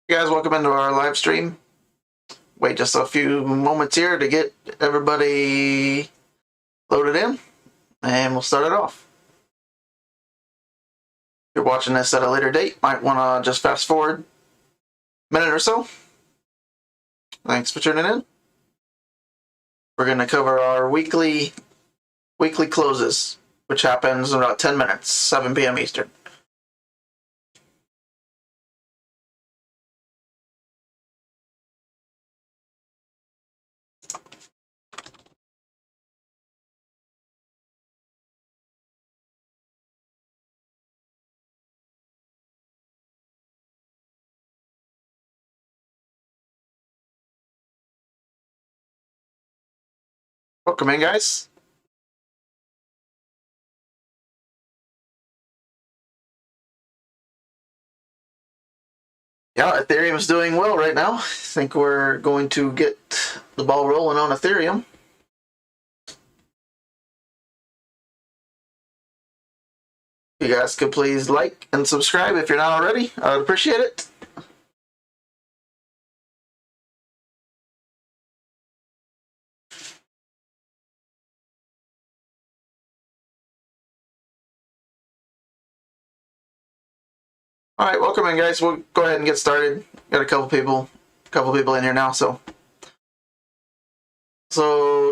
Hey guys, welcome into our live stream. Wait just a few moments here to get everybody loaded in, and we'll start it off. If you're watching this at a later date, might want to just fast forward a minute or so. Thanks for tuning in. We're going to cover our weekly closes, which happens in about 10 minutes, 7 p.m. Eastern. Welcome in, guys. Yeah, Ethereum is doing well right now. I think we're going to get the ball rolling on Ethereum. You guys could please like and subscribe if you're not already. I would appreciate it. All right, welcome in, guys. We'll go ahead and get started. Got a couple people in here now. So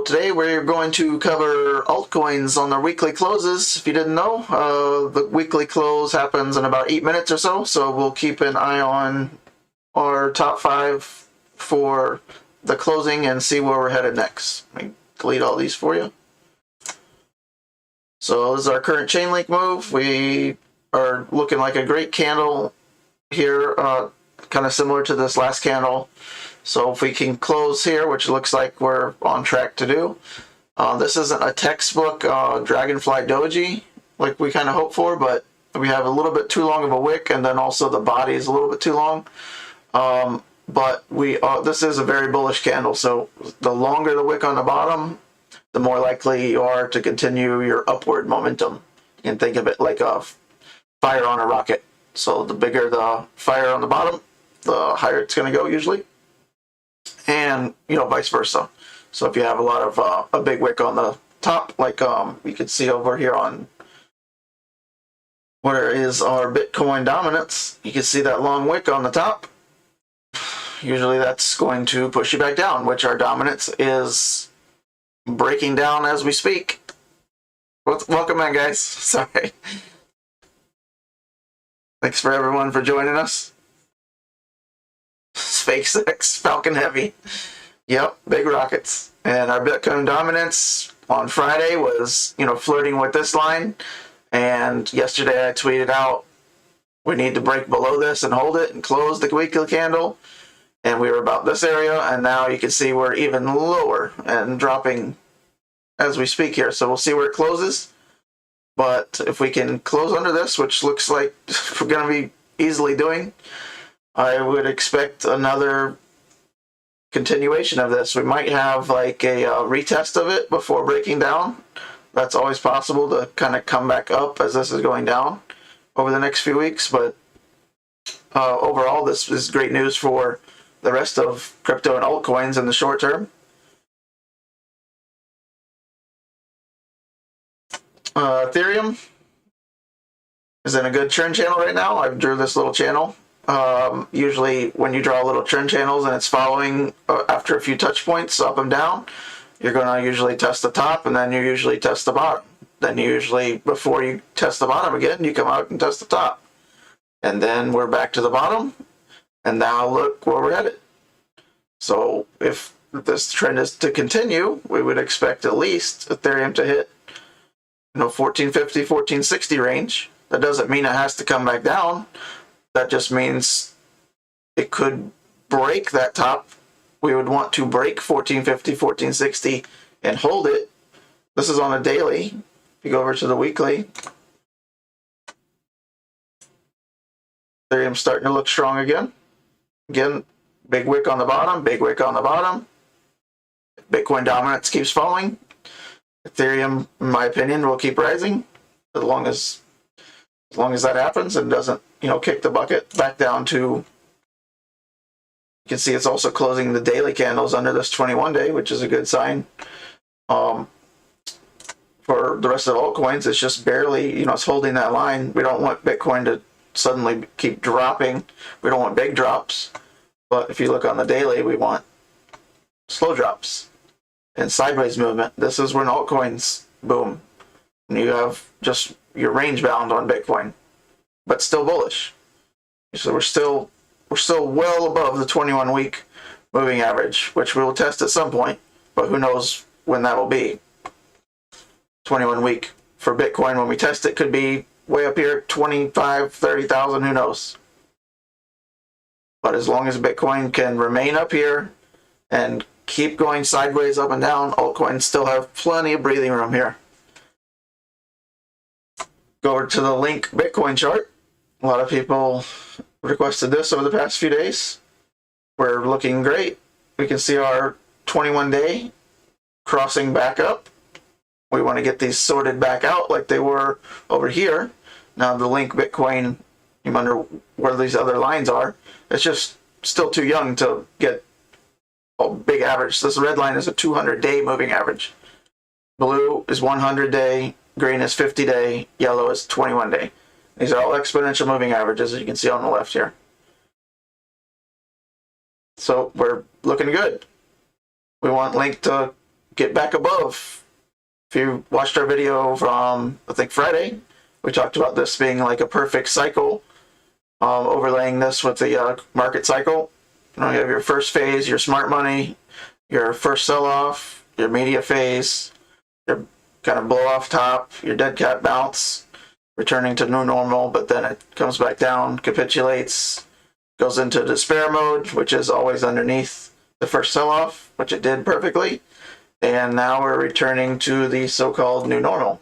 today we're going to cover altcoins on their weekly closes. If you didn't know, the weekly close happens in about 8 minutes or so. So we'll keep an eye on our top 5 for the closing and see where we're headed next. Let me delete all these for you. So this is our current Chainlink move. We are looking like a great candle here, kind of similar to this last candle. So if we can close here, which looks like we're on track to do, this isn't a textbook dragonfly doji like we kind of hope for, but we have a little bit too long of a wick, and then also the body is a little bit too long. But this is a very bullish candle, so the longer the wick on the bottom, the more likely you are to continue your upward momentum. You can think of it like a fire on a rocket. So the bigger the fire on the bottom, the higher it's going to go usually, and vice versa. So if you have a lot of a big wick on the top, like you can see over here on where is our Bitcoin dominance, you can see that long wick on the top. Usually that's going to push you back down, which our dominance is breaking down as we speak. Welcome in, guys. Sorry. Thanks for everyone for joining us. SpaceX, Falcon Heavy. Yep, big rockets. And our Bitcoin dominance on Friday was, flirting with this line. And yesterday I tweeted out, we need to break below this and hold it and close the weekly candle. And we were about this area, and now you can see we're even lower and dropping as we speak here. So we'll see where it closes. But if we can close under this, which looks like we're going to be easily doing, I would expect another continuation of this. We might have like a retest of it before breaking down. That's always possible to kind of come back up as this is going down over the next few weeks. But overall, this is great news for the rest of crypto and altcoins in the short term. Ethereum is in a good trend channel right now. I've drew this little channel. Usually when you draw little trend channels and it's following after a few touch points up and down, you're going to usually test the top, and then you usually test the bottom. Then you usually, before you test the bottom again, you come out and test the top. And then we're back to the bottom, and now look where we're headed. So if this trend is to continue, we would expect at least Ethereum to hit 1450, 1460 range. That doesn't mean it has to come back down. That just means it could break that top. We would want to break 1450, 1460 and hold it. This is on a daily. If you go over to the weekly, Ethereum's starting to look strong again. Again, big wick on the bottom, big wick on the bottom. Bitcoin dominance keeps falling. Ethereum, in my opinion, will keep rising as long as that happens and doesn't, kick the bucket back down to You can see it's also closing the daily candles under this 21-day, which is a good sign. For the rest of the altcoins, it's just barely, it's holding that line. We don't want Bitcoin to suddenly keep dropping. We don't want big drops. But if you look on the daily, we want slow drops and sideways movement. This is when altcoins boom. And you have just your range bound on Bitcoin, but still bullish. So we're still well above the 21-week moving average, which we will test at some point, but who knows when that will be. 21-week for Bitcoin, when we test it, could be way up here, 25, 30,000, who knows. But as long as Bitcoin can remain up here and keep going sideways up and down, altcoins still have plenty of breathing room here. Go over to the link Bitcoin chart. A lot of people requested this over the past few days. We're looking great. We can see our 21-day crossing back up. We want to get these sorted back out like they were over here. Now the link Bitcoin, you wonder where these other lines are. It's just still too young to get a big average. This red line is a 200-day moving average. Blue is 100-day, green is 50-day, yellow is 21-day. These are all exponential moving averages, as you can see on the left here. So we're looking good. We want Link to get back above. If you watched our video from, I think, Friday, we talked about this being like a perfect cycle, overlaying this with the market cycle. You have your first phase, your smart money, your first sell-off, your media phase, your kind of blow-off top, your dead cat bounce, returning to new normal, but then it comes back down, capitulates, goes into despair mode, which is always underneath the first sell-off, which it did perfectly. And now we're returning to the so-called new normal.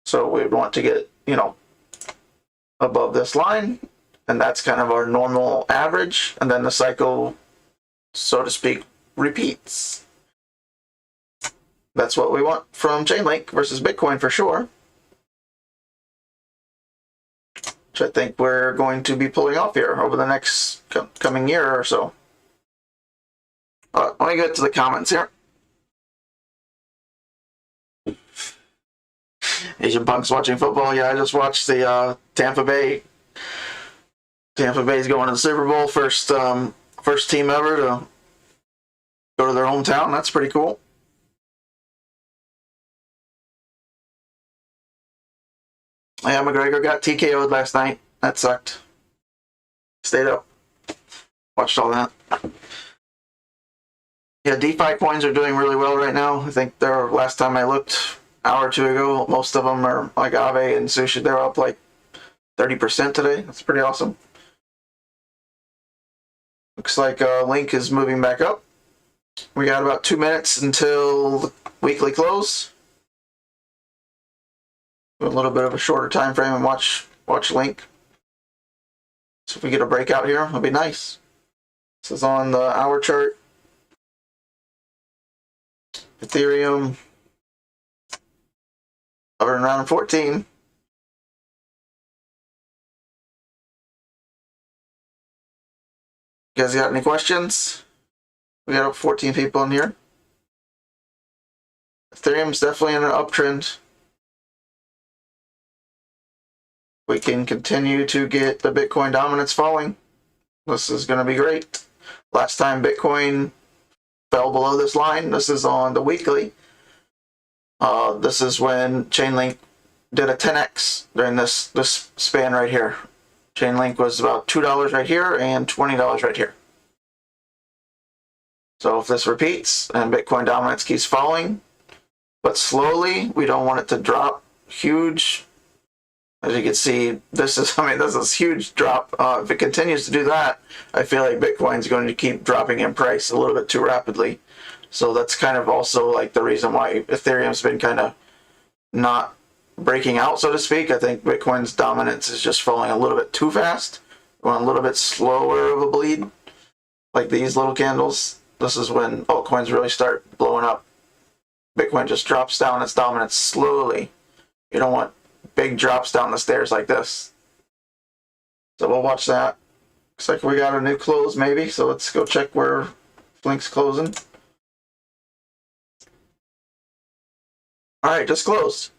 So we want to get, above this line, and that's kind of our normal average, and then the cycle, so to speak, repeats. That's what we want from Chainlink versus Bitcoin for sure, which I think we're going to be pulling off here over the next coming year or so. Let me get to the comments here. Asian Punks watching football. Yeah, I just watched the Tampa Bay. Tampa Bay's going to the Super Bowl. First team ever to go to their hometown. That's pretty cool. Yeah, McGregor got TKO'd last night. That sucked. Stayed up. Watched all that. Yeah, DeFi coins are doing really well right now. I think they're, last time I looked, an hour or two ago, most of them are like Aave and Sushi. They're up like 30% today. That's pretty awesome. Looks like Link is moving back up. We got about 2 minutes until the weekly close. Do a little bit of a shorter time frame and watch Link. So if we get a breakout here, it'll be nice. This is on the hour chart. Ethereum hovering around 14. You guys got any questions? We got 14 people in here. Ethereum's definitely in an uptrend. We can continue to get the Bitcoin dominance falling. This is going to be great. Last time Bitcoin fell below this line, this is on the weekly. This is when Chainlink did a 10x during this span right here. Chainlink was about $2 right here and $20 right here. So if this repeats and Bitcoin dominance keeps falling, but slowly, we don't want it to drop huge. As you can see, this is a huge drop. If it continues to do that, I feel like Bitcoin's going to keep dropping in price a little bit too rapidly. So that's kind of also like the reason why Ethereum's been kind of not breaking out, so to speak. I think Bitcoin's dominance is just falling a little bit too fast. We want a little bit slower of a bleed, like these little candles. This is when altcoins really start blowing up. Bitcoin just drops down its dominance slowly. You don't want big drops down the stairs like this. So we'll watch that. Looks like we got a new close maybe, so let's go check where Link's closing. All right, just closed.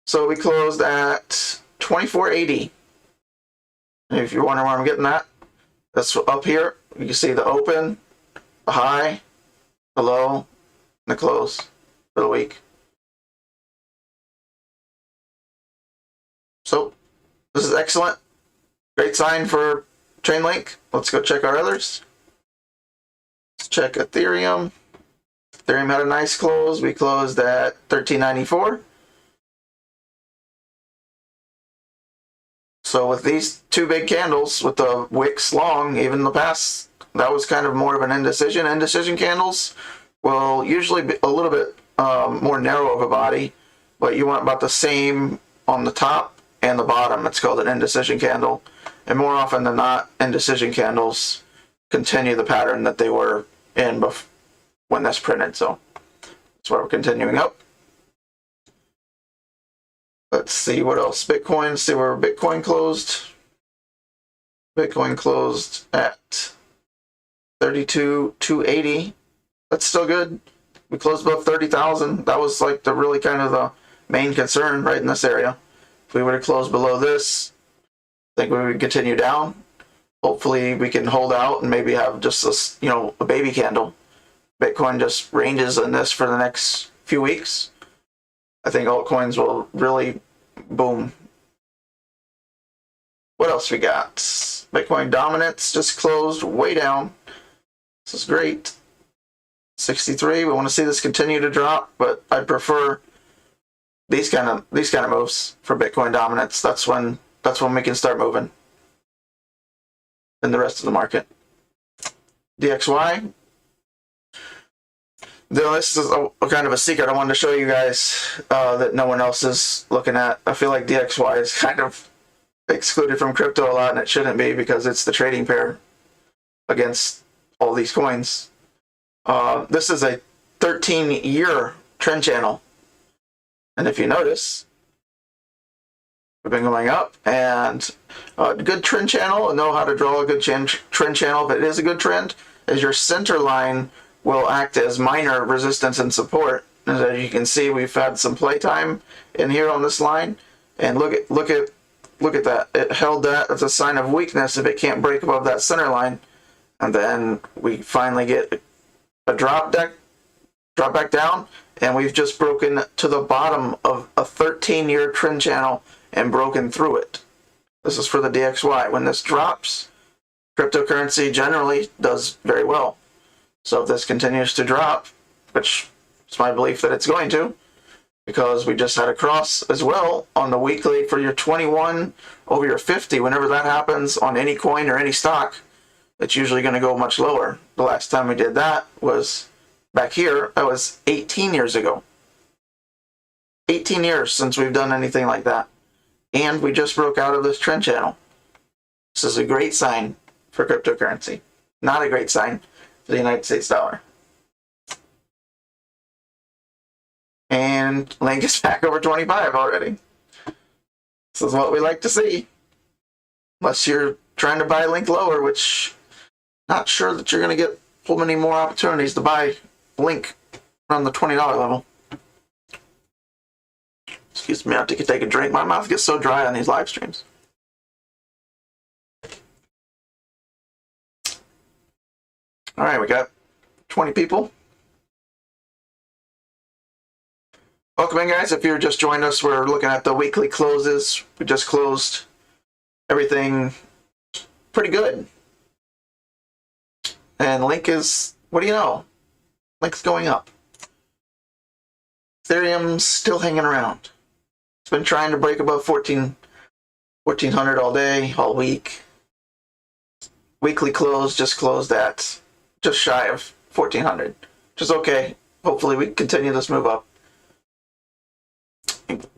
So we closed at 24.80. If you're wondering where I'm getting that, that's up here. You can see the open, the high, the low, and the close for the week. So this is excellent. Great sign for CHAINLINK. Let's go check our others. Let's check Ethereum. Ethereum had a nice close. We closed at 13.94. So with these two big candles, with the wicks long, even in the past, that was kind of more of an indecision. Indecision candles will usually be a little bit more narrow of a body, but you want about the same on the top and the bottom. It's called an indecision candle. And more often than not, indecision candles continue the pattern that they were in when that's printed. So that's why we're continuing up. Let's see what else. Bitcoin, see where Bitcoin closed. Bitcoin closed at 32,280. That's still good. We closed above 30,000. That was like the really kind of the main concern right in this area. If we were to close below this, I think we would continue down. Hopefully we can hold out and maybe have just this, a baby candle. Bitcoin just ranges in this for the next few weeks. I think altcoins will really boom. What else we got? Bitcoin dominance just closed way down. This is great. 63. We want to see this continue to drop, but I prefer these kind of moves for Bitcoin dominance. That's when we can start moving in the rest of the market. DXY. This is a kind of a secret I wanted to show you guys that no one else is looking at. I feel like DXY is kind of excluded from crypto a lot, and it shouldn't be because it's the trading pair against all these coins. This is a 13-year trend channel. And if you notice, we've been going up, and a good trend channel, know how to draw a good trend channel, if it is a good trend, is your center line will act as minor resistance and support. As you can see, we've had some playtime in here on this line, and look at that. It held that as a sign of weakness if it can't break above that center line, and then we finally get a drop back down, and we've just broken to the bottom of a 13-year trend channel and broken through it. This is for the DXY. When this drops, cryptocurrency generally does very well. So if this continues to drop, which it's my belief that it's going to, because we just had a cross as well on the weekly for your 21 over your 50. Whenever that happens on any coin or any stock, it's usually going to go much lower. The last time we did that was back here. That was 18 years ago. 18 years since we've done anything like that. And we just broke out of this trend channel. This is a great sign for cryptocurrency. Not a great sign for the United States dollar. And Link is back over 25 already. This is what we like to see. Unless you're trying to buy Link lower, which not sure that you're going to get so many more opportunities to buy Link around the $20 level. Excuse me, I have to take a drink. My mouth gets so dry on these live streams. All right, we got 20 people. Welcome in, guys. If you're just joined us, we're looking at the weekly closes. We just closed everything pretty good. And Link is, what do you know? Link's going up. Ethereum's still hanging around. It's been trying to break above 1400 all day, all week. Weekly close just closed at just shy of 1400, which is okay. Hopefully we continue this move up.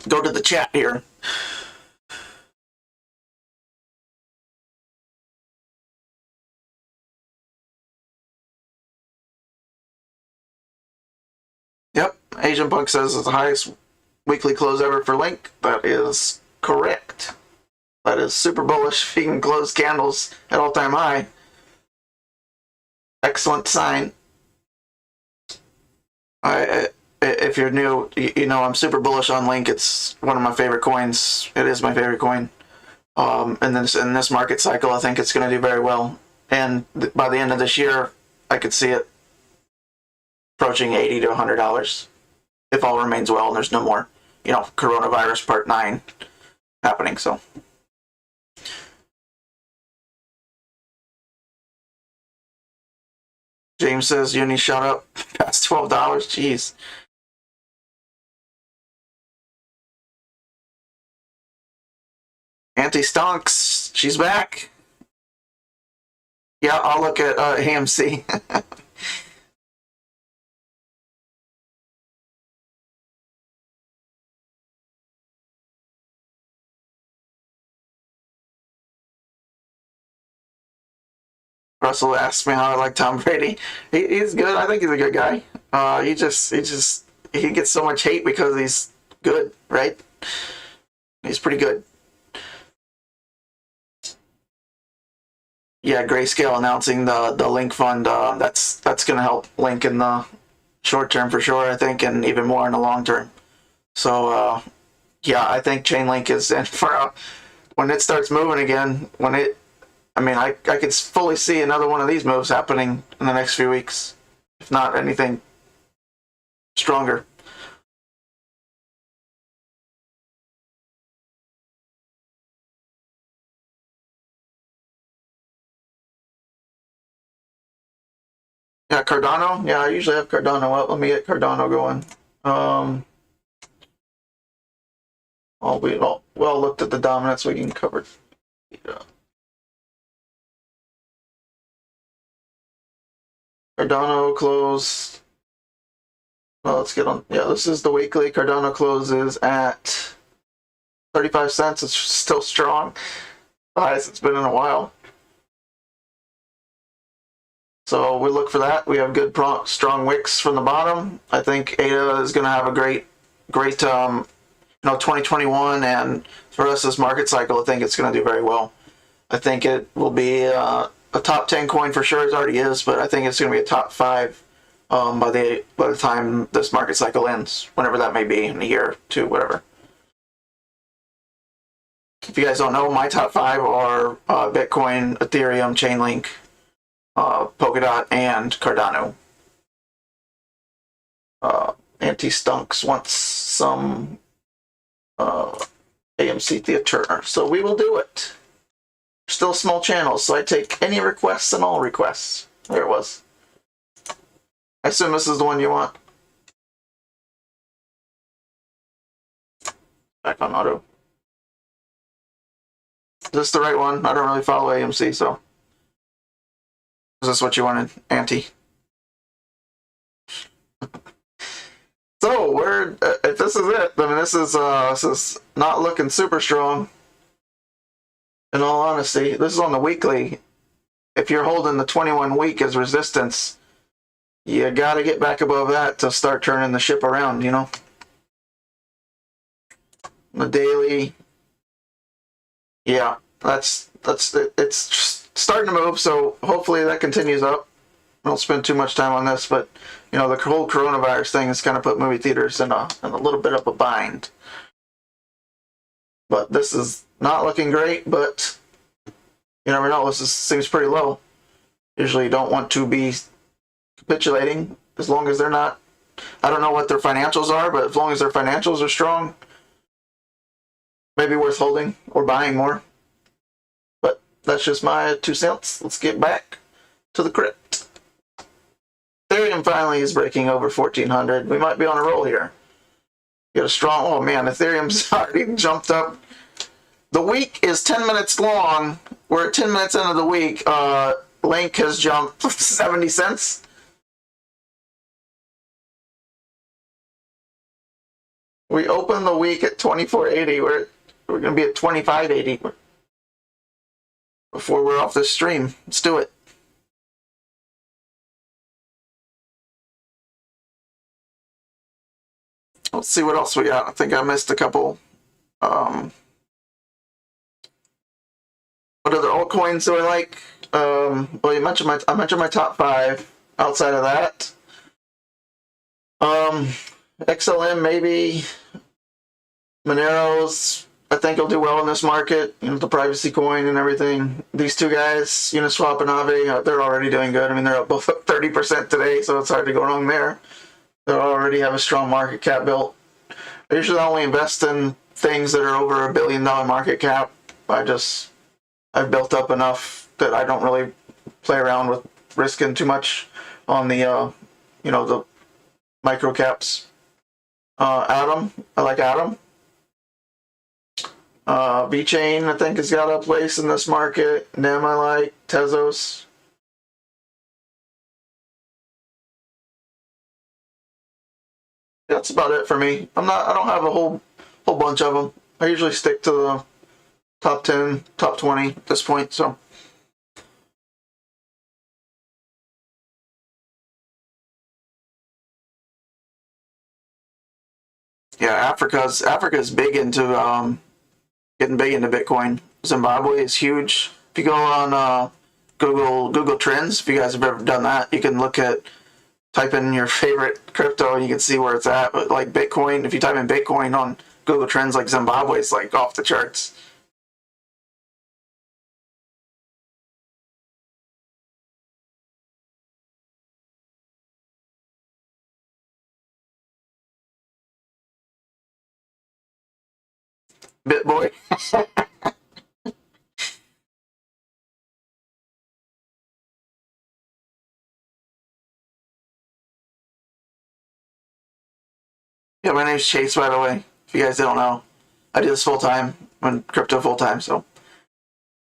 Go to the chat here. Yep, Asian Punk says it's the highest weekly close ever for Link. That is correct. That is super bullish. If you can close candles at all-time high, excellent sign. If you're new, you know I'm super bullish on Link. It's one of my favorite coins. It is my favorite coin. And then in this market cycle, I think it's going to do very well. And by the end of this year, I could see it approaching $80 to $100 if all remains well and there's no more, coronavirus part 9 happening. So. James says Uni shot up past $12. Jeez. Auntie Stonks, she's back. Yeah, I'll look at AMC. Russell asked me how I like Tom Brady. He's good. I think he's a good guy. He gets so much hate because he's good, right? He's pretty good. Yeah, Grayscale announcing the Link fund. That's going to help Link in the short term for sure, I think, and even more in the long term. So yeah, I think Chainlink is in for when it starts moving again. I could fully see another one of these moves happening in the next few weeks, if not anything stronger. Yeah, Cardano. Yeah, I usually have Cardano up. Let me get Cardano going. Well looked at the dominance. We can cover. Yeah. Cardano close. Well, let's get on. Yeah, this is the weekly. Cardano closes at 35 cents. It's still strong. The highest it's been in a while. So we look for that. We have good, strong wicks from the bottom. I think ADA is going to have a great 2021, and for us this market cycle, I think it's going to do very well. I think it will be a top 10 coin for sure. It already is, but I think it's going to be a top 5 by the time this market cycle ends, whenever that may be, in a year, 2, whatever. If you guys don't know, my top 5 are Bitcoin, Ethereum, Chainlink, Polkadot, and Cardano. Anti-Stunks wants some AMC Theater, so we will do it. Still small channels, so I take any requests and all requests. There it was. I assume this is the one you want. Back on auto. Is this the right one? I don't really follow AMC, so. Is this what you wanted, Auntie? So if this is it, I mean, this is not looking super strong. In all honesty, this is on the weekly. If you're holding the 21 week as resistance, you got to get back above that to start turning the ship around, The daily, yeah, it's starting to move, so hopefully that continues up. I don't spend too much time on this, but the whole coronavirus thing has kind of put movie theaters in a little bit of a bind. But this is not looking great, but you never know. This seems pretty low. Usually you don't want to be capitulating as long as they're not. I don't know what their financials are, but as long as their financials are strong, maybe worth holding or buying more. But that's just my 2 cents. Let's get back to the crypt. Ethereum finally is breaking over 1400. We might be on a roll here. Get a strong, oh man, Ethereum's already jumped up. The week is 10 minutes long. We're at 10 minutes into the week. Link has jumped 70 cents. We open the week at 24.80. We're going to be at 25.80 before we're off this stream. Let's do it. Let's see what else we got. I think I missed a couple. What other altcoins do I like? Well, I mentioned my top 5. Outside of that, XLM maybe. Monero's, I think he'll do well in this market. You know, the privacy coin and everything. These two guys, Uniswap and Aave, they're already doing good. I mean, they're up both 30% today, so it's hard to go wrong there. They already have a strong market cap built. I usually only invest in things that are over $1 billion market cap. I've built up enough that I don't really play around with risking too much on the, the micro caps. Atom, I like Atom. VeChain, I think, has got a place in this market. NEM, I like. Tezos. That's about it for me. I don't have a whole bunch of them. I usually stick to the top 10, top 20 at this point, so. Yeah, Africa's big into getting big into Bitcoin. Zimbabwe is huge. If you go on Google Trends, if you guys have ever done that, you can type in your favorite crypto and you can see where it's at. But like Bitcoin, if you type in Bitcoin on Google Trends, like Zimbabwe is like off the charts. BitBoy. Yeah, my name's Chase, by the way. If you guys don't know, I do this full time. I'm in crypto full time, so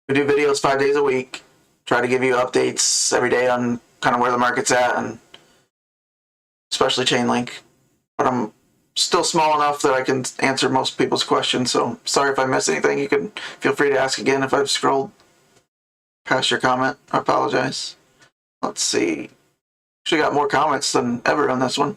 we do videos 5 days a week. Try to give you updates every day on kind of where the market's at, and especially Chainlink. But I'm still small enough that I can answer most people's questions. So sorry if I miss anything. You can feel free to ask again if I've scrolled past your comment. I apologize. Let's see. Actually got more comments than ever on this one.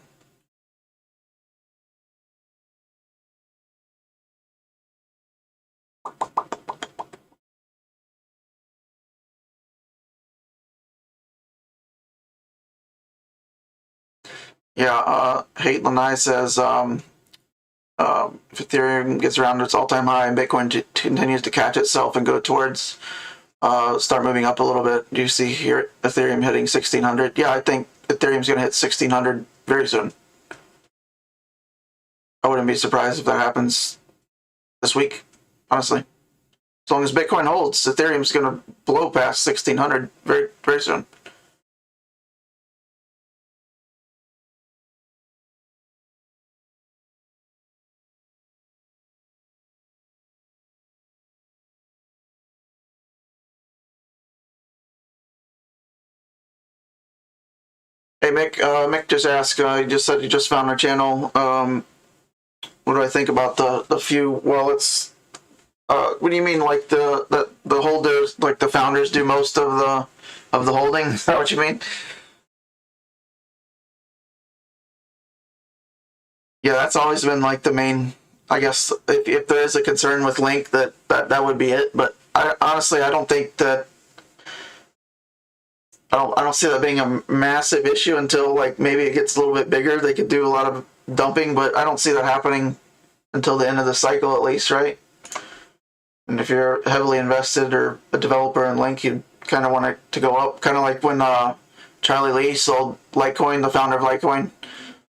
Yeah, Hate Lanai says if Ethereum gets around its all-time high and Bitcoin continues to catch itself and go towards start moving up a little bit, do you see here Ethereum hitting 1600? Yeah, I think Ethereum's going to hit 1600 very soon. I wouldn't be surprised if that happens this week, honestly. As long as Bitcoin holds, Ethereum's going to blow past 1600 very, very soon. Hey Mick just asked. He just said he just found our channel. What do I think about the few wallets? What do you mean, like the holders, like the founders do most of the holding? Is that what you mean? Yeah, that's always been like the main. I guess if there is a concern with Link, that would be it. But honestly, I don't think that. I don't see that being a massive issue until like maybe it gets a little bit bigger. They could do a lot of dumping, but I don't see that happening until the end of the cycle at least, right? And if you're heavily invested or a developer in Link, you kind of want it to go up. Kind of like when Charlie Lee sold Litecoin, the founder of Litecoin,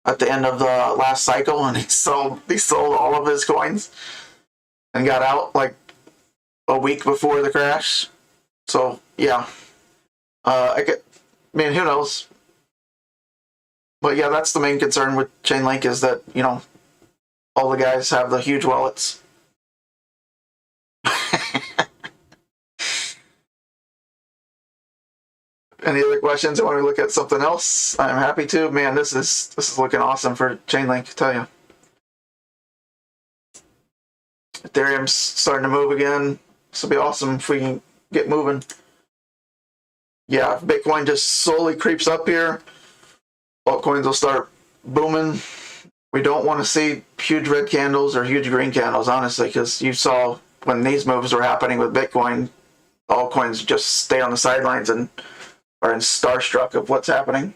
at the end of the last cycle, and he sold all of his coins and got out like a week before the crash. So yeah. Who knows? But yeah, that's the main concern with Chainlink is that, all the guys have the huge wallets. Any other questions? I want to look at something else. I'm happy to. Man, this is looking awesome for Chainlink, I tell you. Ethereum's starting to move again. This will be awesome if we can get moving. Yeah, if Bitcoin just slowly creeps up here, altcoins will start booming. We don't want to see huge red candles or huge green candles, honestly, because you saw when these moves were happening with Bitcoin, altcoins just stay on the sidelines and are in starstruck of what's happening.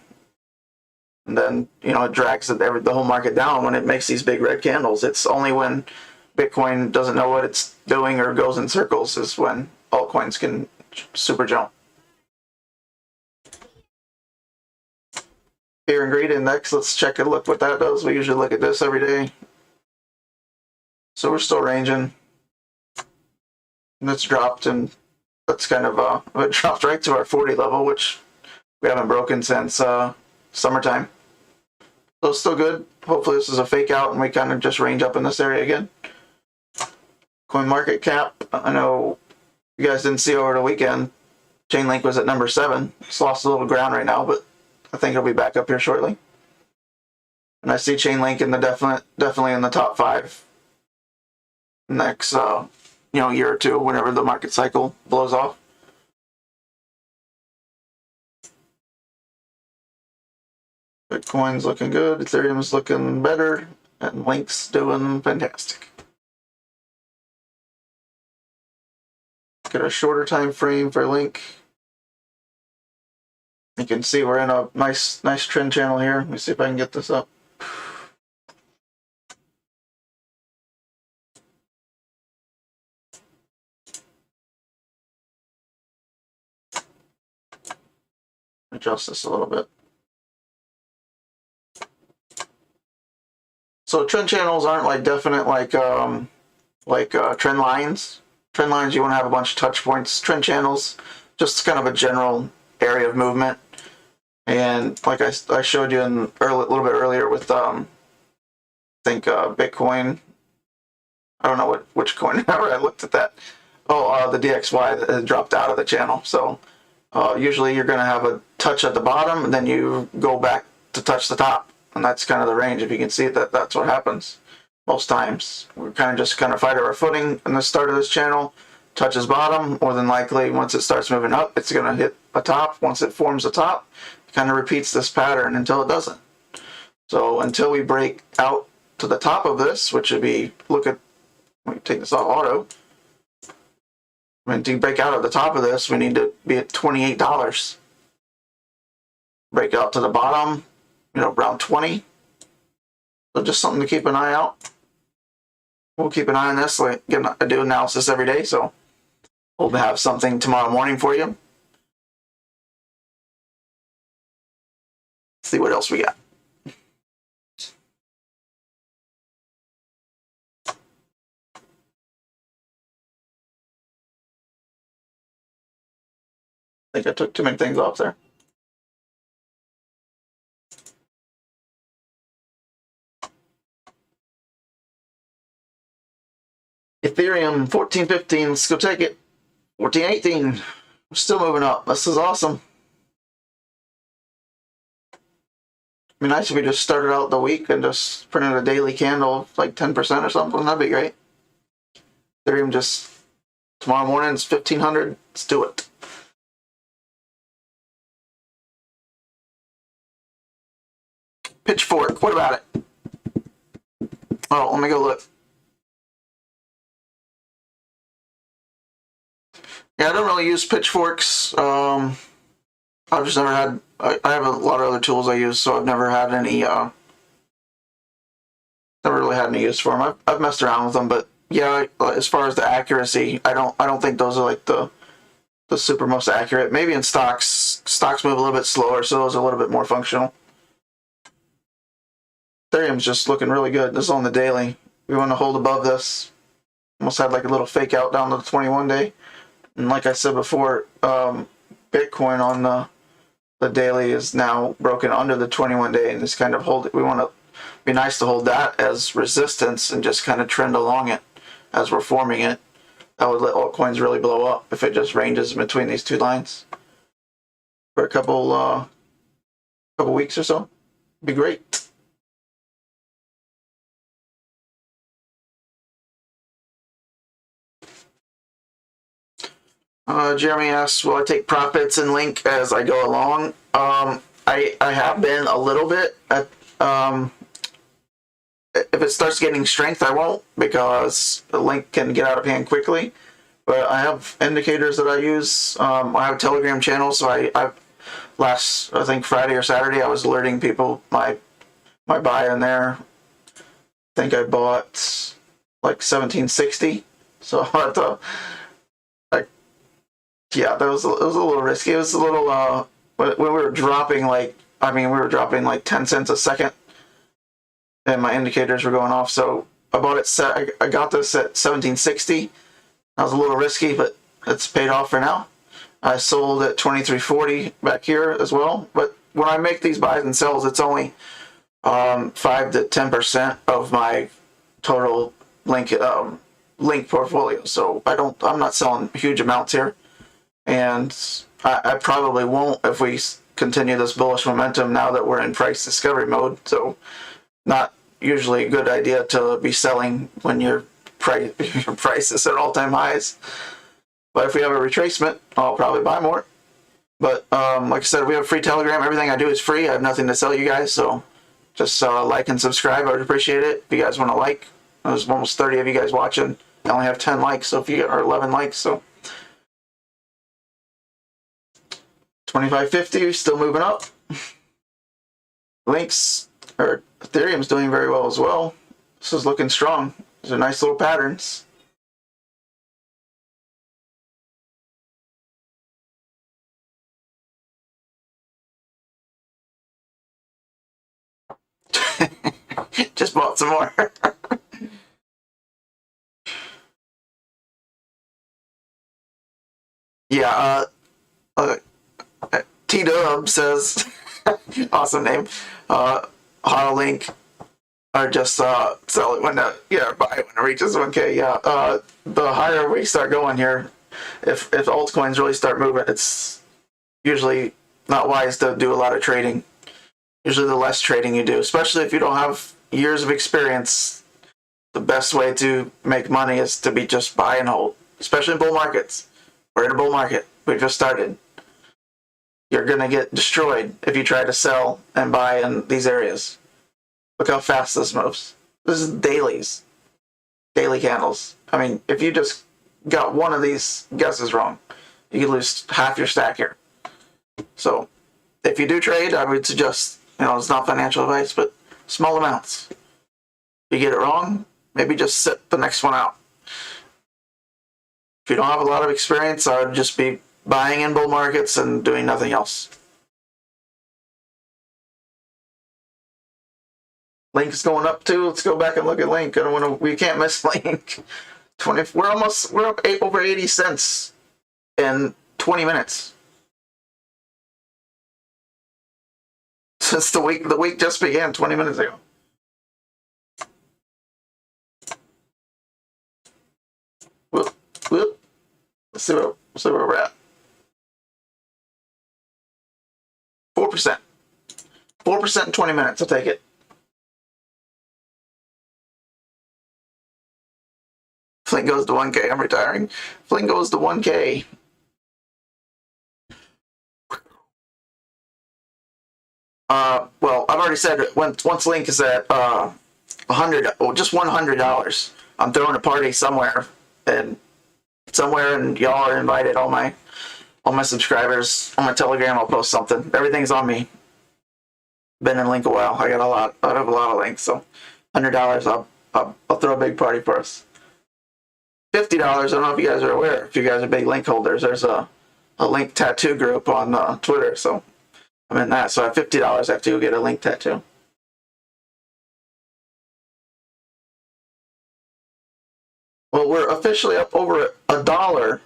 And then, you know, it drags the whole market down when it makes these big red candles. It's only when Bitcoin doesn't know what it's doing or goes in circles is when altcoins can super jump. Fear and greed index, let's check and look what that does. We usually look at this every day. So we're still ranging. And it's dropped, and that's kind of it dropped right to our 40 level, which we haven't broken since summertime. So it's still good. Hopefully this is a fake out and we kind of just range up in this area again. Coin market cap, I know you guys didn't see over the weekend, Chainlink was at number 7. It's lost a little ground right now, but I think it'll be back up here shortly. And I see Chainlink in the definitely in the top 5 next year or two, whenever the market cycle blows off. Bitcoin's looking good, Ethereum's looking better, and Link's doing fantastic. Get a shorter time frame for Link. You can see we're in a nice trend channel here. Let me see if I can get this up. Adjust this a little bit. So trend channels aren't like definite like trend lines. Trend lines, you want to have a bunch of touch points. Trend channels, just kind of a general area of movement. And like I showed you in a little bit earlier with I think Bitcoin. I don't know which coin. I looked at that. Oh, the DXY that dropped out of the channel. So usually you're going to have a touch at the bottom, and then you go back to touch the top. And that's kind of the range. If you can see that's what happens most times. We're kind of fight our footing in the start of this channel, touches bottom. More than likely, once it starts moving up, it's going to hit a top. Once it forms a top, it kind of repeats this pattern until it doesn't. So until we break out to the top of this, which would be, let me take this off auto. To break out at the top of this, we need to be at $28. Break out to the bottom, around 20. So just something to keep an eye out. We'll keep an eye on this. I do analysis every day, so we'll have something tomorrow morning for you. Let's see what else we got. I think I took too many things off there. Ethereum 14.15, let's go take it. 14.18, we're still moving up. This is awesome. It'd be nice if we just started out the week and just printed a daily candle like 10% or something. That'd be great. Ethereum just tomorrow morning is 1500. Let's do it. Pitchfork, what about it? Oh, let me go look. Yeah, I don't really use pitchforks. I've just never had. I have a lot of other tools I use, so I've never had any. Never really had any use for them. I've messed around with them, but yeah, as far as the accuracy, I don't think those are like the super most accurate. Maybe in stocks move a little bit slower, so those are a little bit more functional. Ethereum's just looking really good. This is on the daily. We want to hold above this. Almost had like a little fake out down to the 21 day. And like I said before, Bitcoin on the daily is now broken under the 21 day, and just kind of hold it. We want to be nice to hold that as resistance and just kind of trend along it as we're forming it. That would let altcoins really blow up if it just ranges in between these two lines for a couple weeks or so. It'd be great. Jeremy asks, will I take profits in Link as I go along? I have been a little bit. If it starts getting strength, I won't, because the Link can get out of hand quickly. But I have indicators that I use. I have a Telegram channel, so I think Friday or Saturday I was alerting people my buy in there. I think I bought like 1760. So I had to, like, yeah, it was a little risky. It was a little when we were dropping we were dropping like 10 cents a second, and my indicators were going off. So I bought it. I got this at 1760. That was a little risky, but it's paid off for now. I sold at 23.40 back here as well. But when I make these buys and sells, it's only 5 to 10% of my total link portfolio. So I'm not selling huge amounts here, and I probably won't if we continue this bullish momentum now that we're in price discovery mode. So not usually a good idea to be selling when your price is at all-time highs. But if we have a retracement, I'll probably buy more. But like I said, we have a free Telegram. Everything I do is free. I have nothing to sell you guys, so just like and subscribe. I would appreciate it. If you guys want to like, there's almost 30 of you guys watching. I only have 10 likes, so if you are 11 likes, so 25.50, still moving up. Links or Ethereum's doing very well as well. This is looking strong. These are nice little patterns. Just bought some more. Yeah, T-Dub says, awesome name, CHAINLINK, or just sell it when buy it when it reaches 1K. Yeah, the higher we start going here, if altcoins really start moving, it's usually not wise to do a lot of trading. Usually the less trading you do, especially if you don't have years of experience, the best way to make money is to be just buy and hold, especially in bull markets. We're in a bull market. We've just started. You're going to get destroyed if you try to sell and buy in these areas. Look how fast this moves. This is dailies. Daily candles. I mean, if you just got one of these guesses wrong, you could lose half your stack here. So, if you do trade, I would suggest, it's not financial advice, but small amounts. If you get it wrong, maybe just sit the next one out. If you don't have a lot of experience, I would just be buying in bull markets and doing nothing else. Link is going up too. Let's go back and look at Link. We can't miss Link. We're up over 80 cents in 20 minutes. Since the week just began 20 minutes ago. Whoop. Let's see where we're at. 4%. 4% in 20 minutes. I'll take it. Flink goes to 1K. I'm retiring. Flink goes to 1K. Well, I've already said it. Once Link is at just $100, I'm throwing a party somewhere, and y'all are invited. All my subscribers on my Telegram, I'll post something. Everything's on me. Been in Link a while. I have a lot of links. So $100, I'll throw a big party for us. $50. I don't know if you guys are aware. If you guys are big Link holders, there's a Link tattoo group on Twitter. So I'm in that. So at $50, I have to go get a Link tattoo. Well, we're officially up over $1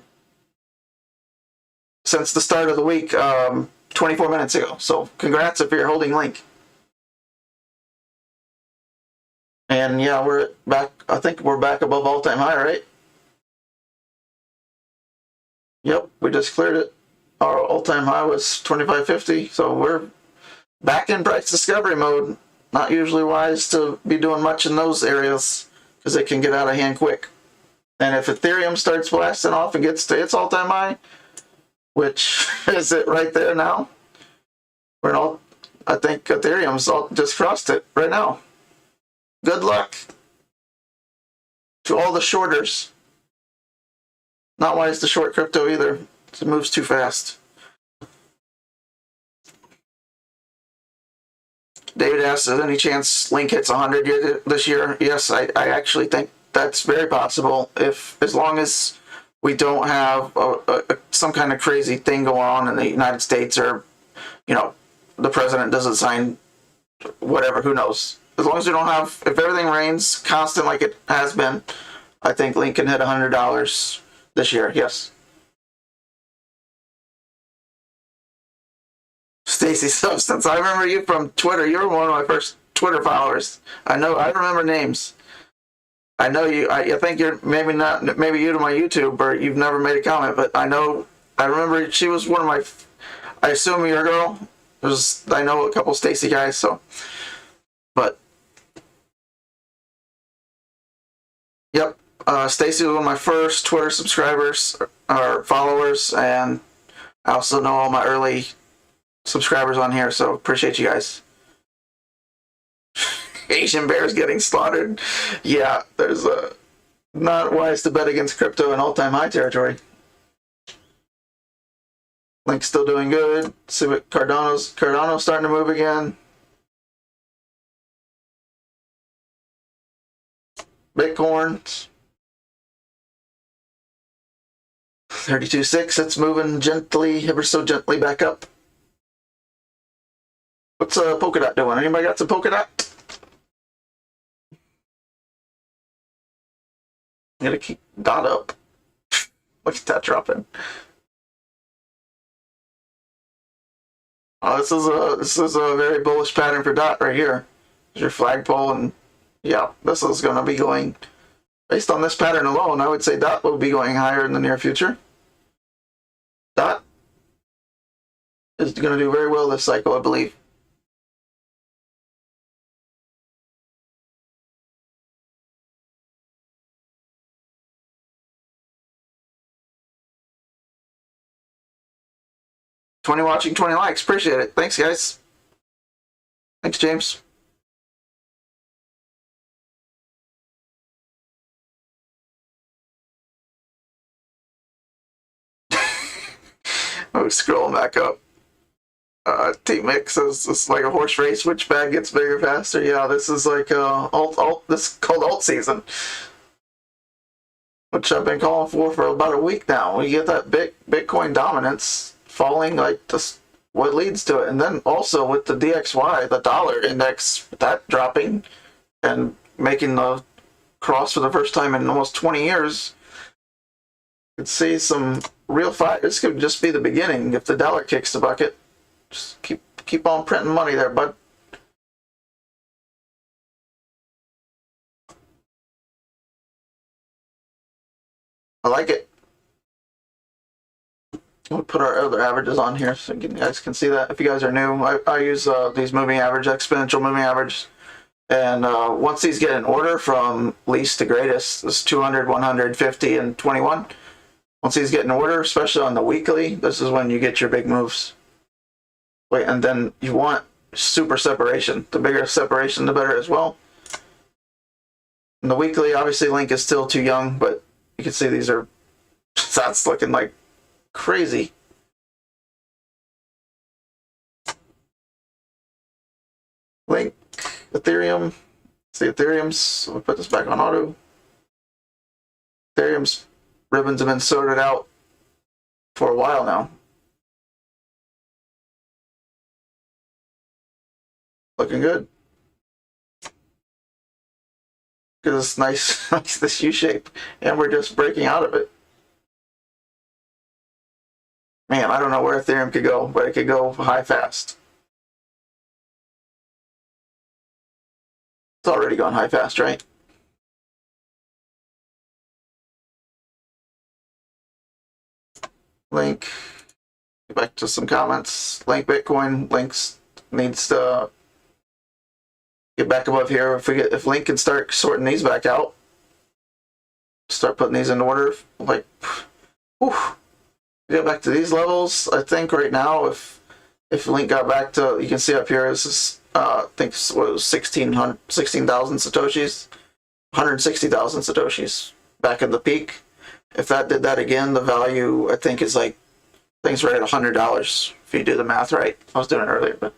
since the start of the week, 24 minutes ago. So congrats if you're holding Link. And yeah, we're back. I think we're back above all-time high, right? Yep, we just cleared it. Our all-time high was 25.50, so we're back in price discovery mode. Not usually wise to be doing much in those areas because it can get out of hand quick. And if Ethereum starts blasting off and gets to its all-time high, which is it right there now, I think Ethereum's just crossed it right now. Good luck to all the shorters. Not wise to short crypto either. It moves too fast. David asks, is any chance Link hits 100 this year? Yes, I actually think that's very possible. As long as we don't have some kind of crazy thing going on in the United States, or the president doesn't sign whatever, who knows? As long as we don't have, if everything rains constant like it has been, I think Link can hit $100 this year. Yes. Stacy Substance, I remember you from Twitter. You were one of my first Twitter followers. I remember names. I know you. I think you're maybe not. Maybe you to my YouTube, or you've never made a comment. But I remember she was one of my. I assume you're a girl. I know a couple Stacy guys. So, but yep. Stacy was one of my first Twitter subscribers or followers, and I also know all my early subscribers on here, so appreciate you guys. Asian bears getting slaughtered. Yeah, there's not wise to bet against crypto in all-time high territory. Link's still doing good. See what Cardano's starting to move again. Bitcoin 32.6. It's moving gently, ever so gently back up. What's Polkadot doing? Anybody got some Polkadot? I'm gonna keep dot up. Look at that dropping. Oh, this is a very bullish pattern for dot right here. There's your flagpole, and yeah, this is going to be going, based on this pattern alone, I would say dot will be going higher in the near future. Dot is going to do very well this cycle, I believe. $20 watching, 20 likes. Appreciate it. Thanks, guys. Thanks, James. Oh, scrolling back up. T-Mix says it's like a horse race. Which bag gets bigger faster? Yeah, this is like this is called alt season, which I've been calling for about a week now. We get that Bitcoin dominance falling, like just what leads to it, and then also with the DXY, the dollar index, that dropping and making the cross for the first time in almost 20 years. You could see some real fight. This could just be the beginning if the dollar kicks the bucket. Just keep on printing money there, bud. I like it. We'll put our other averages on here so you guys can see that. If you guys are new, I use these moving average, exponential moving average. And once these get in order from least to greatest, this 200, 150, and 21. Once these get in order, especially on the weekly, this is when you get your big moves. Wait, and then you want super separation. The bigger separation, the better as well. In the weekly, obviously, Link is still too young, but you can see these are, that's looking like crazy. Link, Ethereum. See, Ethereum's, we'll put this back on auto. Ethereum's ribbons have been sorted out for a while now. Looking good. Look at this nice, this U shape, and we're just breaking out of it. Man, I don't know where Ethereum could go, but it could go high fast. It's already gone high fast, right? Link, get back to some comments. Link Bitcoin, Links needs to get back above here. If Link can start sorting these back out, start putting these in order, like, whew, get back to these levels. I think right now, if Link got back to, you can see up here, this is I think it was 16,000 Satoshis, 160,000 Satoshis back at the peak. if that did that again, the value I think is like, I think it's right at $100 if you do the math right. I was doing it earlier, but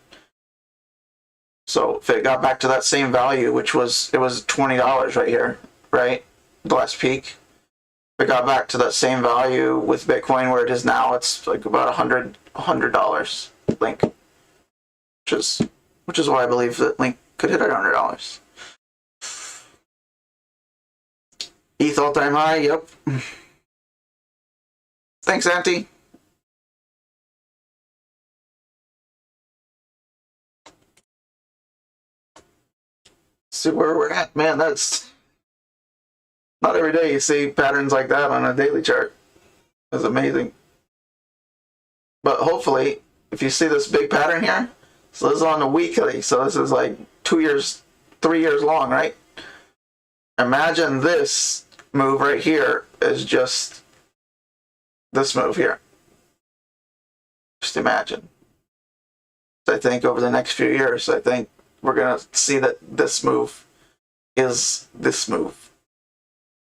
so if it got back to that same value, which was, it was $20 right here, right? The last peak. If it got back to that same value with Bitcoin where it is now, it's like about $100 Link, which is why I believe that Link could hit $100. ETH all-time high, yep. Thanks, Auntie. See where we're at, man. That's not every day you see patterns like that on a daily chart. That's amazing. But hopefully, if you see this big pattern here, so this is on the weekly, so this is like 2 years, 3 years long, right? Imagine this move right here is just this move here. Just imagine. I think over the next few years, I think we're going to see that this move is this move.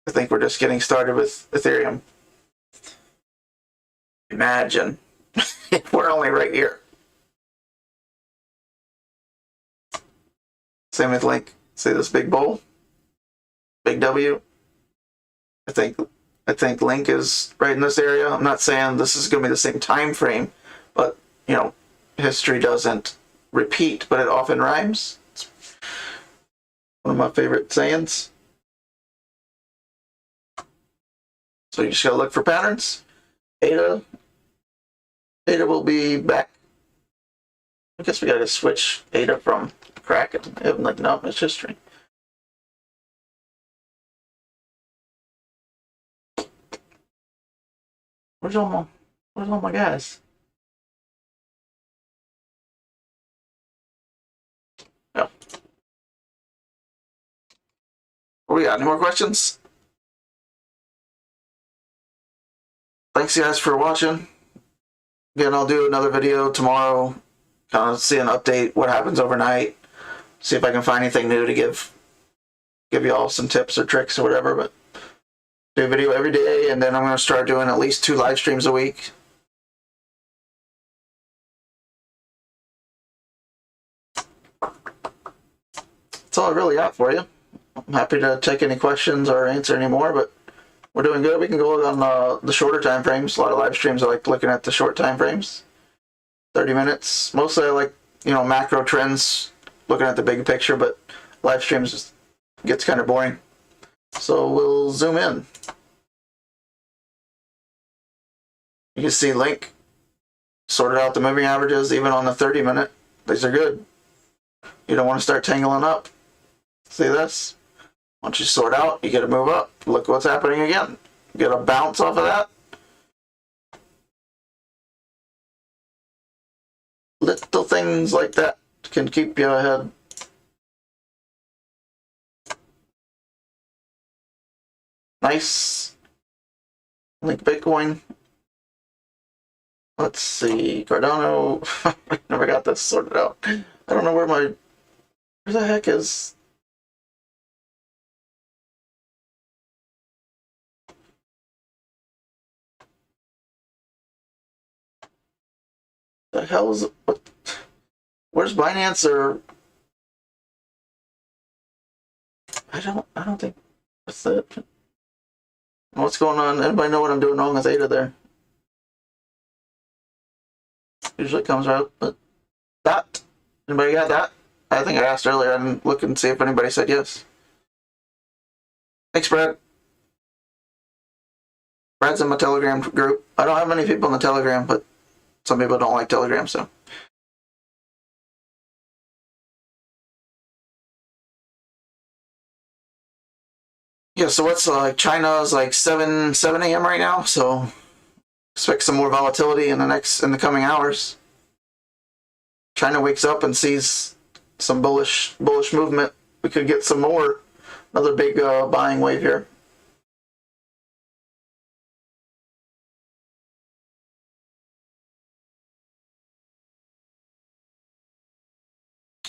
I think we're just getting started with Ethereum. Imagine if we're only right here. Same with Link. See this big bull? Big W? I think Link is right in this area. I'm not saying this is going to be the same time frame, but you know, history doesn't repeat, but it often rhymes. It's one of my favorite sayings. So you just gotta look for patterns. ADA will be back. I guess we gotta switch ADA from Kraken. I'm like, no, it's history. Where's all my guys? Yeah. What we got? Any more questions? Thanks guys for watching. Again, I'll do another video tomorrow. Kind of see an update, what happens overnight. See if I can find anything new to give you all some tips or tricks or whatever. But do a video every day, and then I'm going to start doing at least 2 live streams a week. That's all I really got for you. I'm happy to take any questions or answer any more, but we're doing good. We can go on the shorter time frames. A lot of live streams I like looking at the short time frames. 30 minutes. Mostly I like, you know, macro trends, looking at the big picture, but live streams just gets kind of boring. So we'll zoom in. You can see Link sorted out the moving averages even on the 30-minute. These are good. You don't want to start tangling up. See this? Once you sort out, you get to move up. Look what's happening again. Get a bounce off of that. Little things like that can keep you ahead. Nice. Link Bitcoin. Let's see. Cardano. I never got this sorted out. I don't know where the heck is. The hell is it? What? Where's Binance or? I don't think that's it. What's going on? Anybody know what I'm doing wrong with ADA there? Usually comes out, but that. Anybody got that? I think I asked earlier. I didn't look and see if anybody said yes. Thanks, Brad. Brad's in my Telegram group. I don't have many people in the Telegram, but some people don't like Telegram, so. Yeah, so what's China's like 7 a.m. right now, so expect some more volatility in the coming hours. China wakes up and sees some bullish movement. We could get some more, another big buying wave here.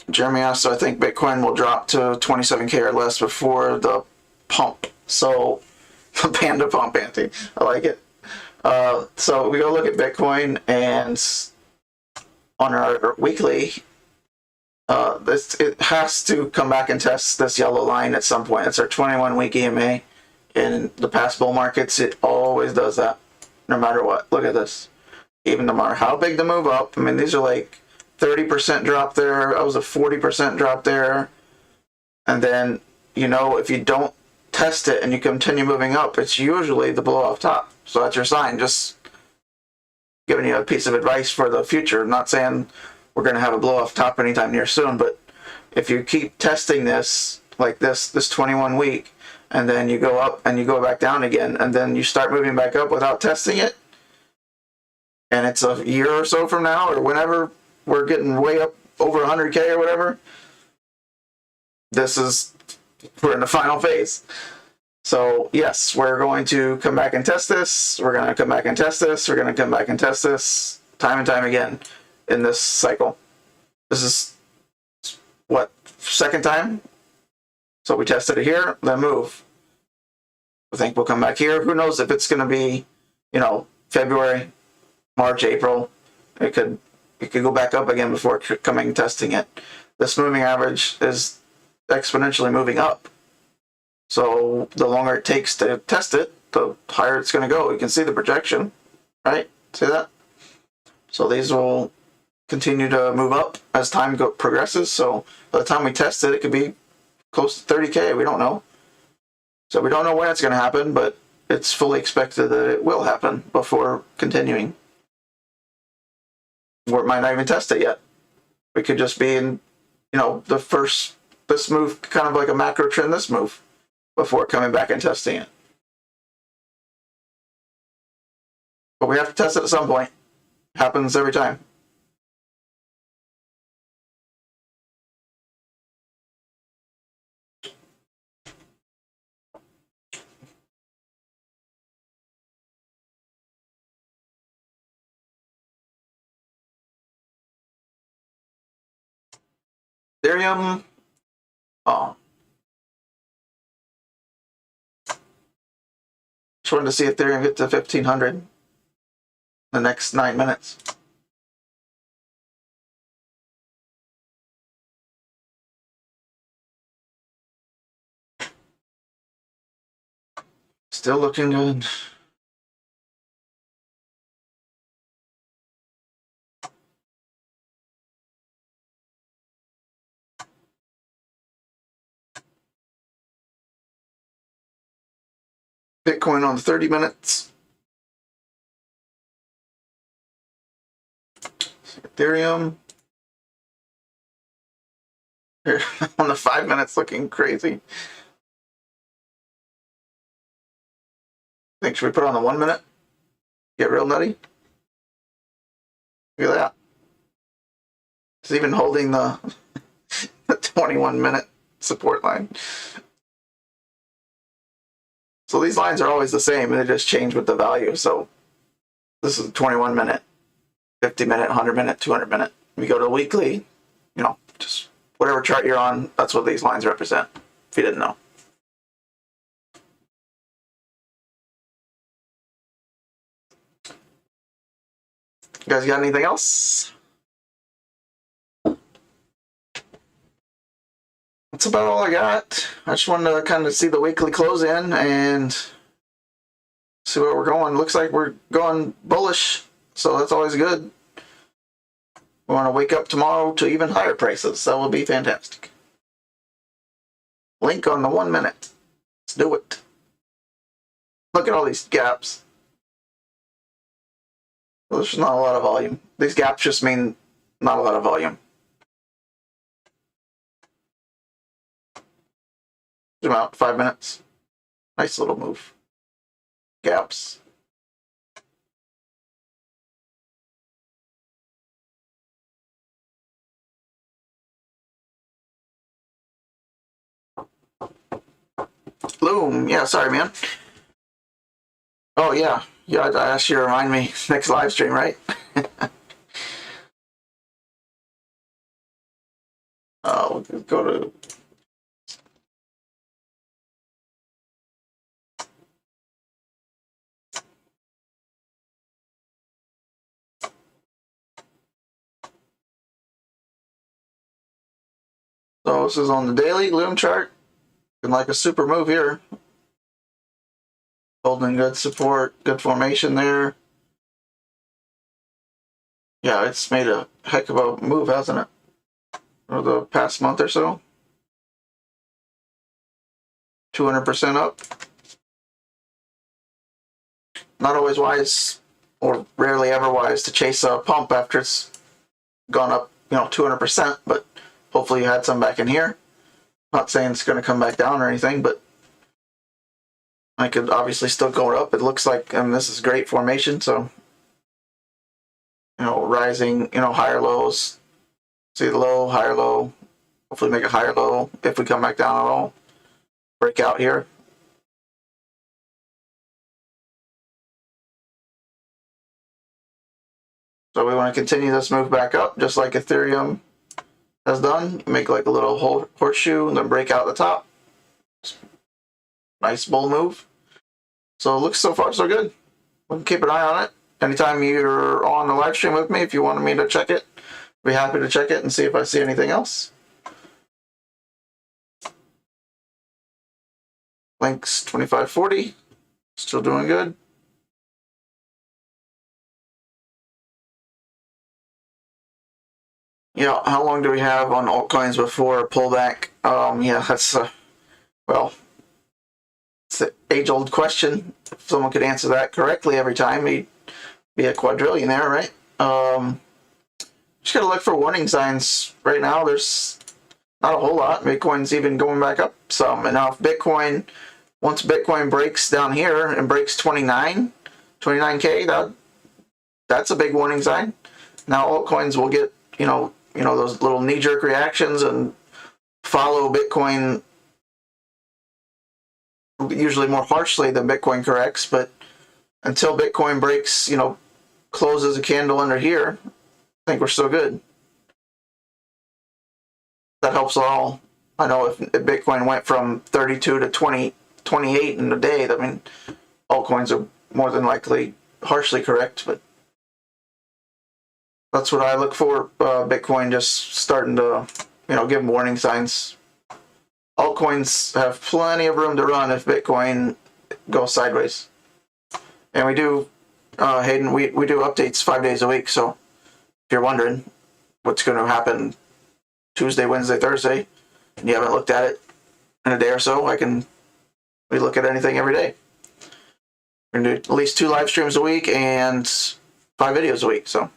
Jeremy asked, so I think Bitcoin will drop to 27K or less before the pump. So Panda pump anti. I like it. So we go look at Bitcoin, and on our weekly, it has to come back and test this yellow line at some point. It's our 21-week EMA. In the past bull markets, it always does that, no matter what. Look at this. Even no matter how big the move up, I mean, these are like 30% drop there. That was a 40% drop there. And then, you know, if you don't test it and you continue moving up, it's usually the blow off top. So that's your sign. Just giving you a piece of advice for the future. I'm not saying we're going to have a blow off top anytime near soon, but if you keep testing this like this 21 week, and then you go up and you go back down again, and then you start moving back up without testing it, and it's a year or so from now, or whenever we're getting way up over 100K or whatever, we're in the final phase. So yes, we're going to come back and test this. We're going to come back and test this. We're going to come back and test this time and time again in this cycle. This is what, second time? So we tested it here, then move. I think we'll come back here. Who knows if it's going to be, you know, February, March, April. It could go back up again before coming and testing it. This moving average is exponentially moving up. So the longer it takes to test it, the higher it's going to go. You can see the projection, right? See that? So these will continue to move up as time progresses. So by the time we test it, it could be close to 30K. We don't know. So we don't know when it's going to happen, but it's fully expected that it will happen before continuing. Or it might not even test it yet. We could just be in, you know, this move, kind of like a macro trend, this move, before coming back and testing it. But we have to test it at some point. It happens every time. Ethereum. Oh. Just wanted to see Ethereum get to 1,500 in the next 9 minutes. Still looking good. Bitcoin on 30 minutes. Ethereum. Here, on the 5 minutes looking crazy. Should we put on the 1 minute? Get real nutty? Look at that. It's even holding the 21-minute support line. So these lines are always the same, and they just change with the value. So this is 21-minute, 50-minute, 100-minute, 200-minute. We go to weekly, you know, just whatever chart you're on, that's what these lines represent, if you didn't know. You guys got anything else? That's about all I got. I just wanted to kind of see the weekly close in and see where we're going. Looks like we're going bullish, so that's always good. We want to wake up tomorrow to even higher prices. That will be fantastic. Link on the 1 minute. Let's do it. Look at all these gaps. Well, there's not a lot of volume. These gaps just mean not a lot of volume. Zoom out, 5 minutes. Nice little move. Gaps. Loom. Yeah, sorry, man. Oh, yeah. Yeah, I asked you to remind me next live stream, right? We'll go to So this is on the daily Loom chart. Looking like a super move here. Holding good support, good formation there. Yeah, it's made a heck of a move, hasn't it? For the past month or so. 200% up. Not always wise, or rarely ever wise, to chase a pump after it's gone up, 200%, but hopefully you had some back in here. Not saying it's going to come back down or anything, but I could obviously still go up. It looks like, and this is great formation, so, rising, higher lows. See the low, higher low. Hopefully make a higher low if we come back down at all. Break out here. So we want to continue this move back up, just like Ethereum has done. Make like a little horseshoe and then break out the top. Nice bull move. So it looks so far so good. We can keep an eye on it. Anytime you're on the live stream with me, if you wanted me to check it, I'd be happy to check it and see if I see anything else. Links 2540, still doing good. Yeah, how long do we have on altcoins before a pullback? Yeah, that's well, it's an age-old question. If someone could answer that correctly every time, he'd be a quadrillionaire, right? Just gotta look for warning signs. Right now, there's not a whole lot. Bitcoin's even going back up some. And now if Bitcoin, once Bitcoin breaks down here and breaks 29K, that's a big warning sign. Now altcoins will get, those little knee-jerk reactions and follow Bitcoin usually more harshly than Bitcoin corrects. But until Bitcoin breaks, closes a candle under here, I think we're still good. That helps all. I know if Bitcoin went from 32 to 28 in a day, I mean, altcoins are more than likely harshly correct, but that's what I look for. Bitcoin just starting to, give warning signs. Altcoins have plenty of room to run if Bitcoin goes sideways. And we do, Hayden, we do updates 5 days a week, so if you're wondering what's going to happen Tuesday, Wednesday, Thursday, and you haven't looked at it in a day or so, we look at anything every day. We're going to do at least 2 live streams a week and 5 videos a week, so.